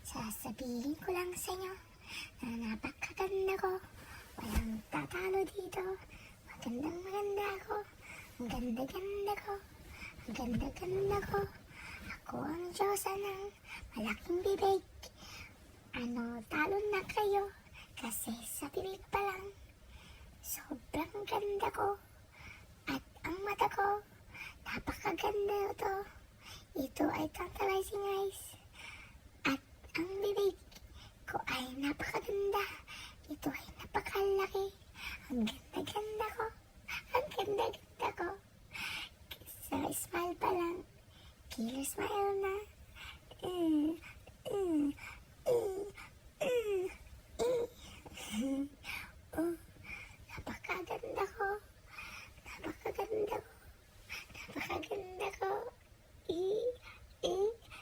Sasabihin ko lang sa inyo na napakaganda ko. Walang tatalo dito. Magandang maganda ako. Ang ganda-ganda ko. Ang ganda-ganda ko. Ako ang Diyosa ng malaking bibig. Talo na kayo. Kasi sa bibig pa lang, sobrang ganda ko. At ang mata ko, napakaganda ito. Ito ay tantalizing eyes. At ang bibig ko ay napakaganda. Ito ay napakalaki. Ang ganda-ganda ko. Ang ganda-ganda ko. Sa smile pa lang, killer smile na.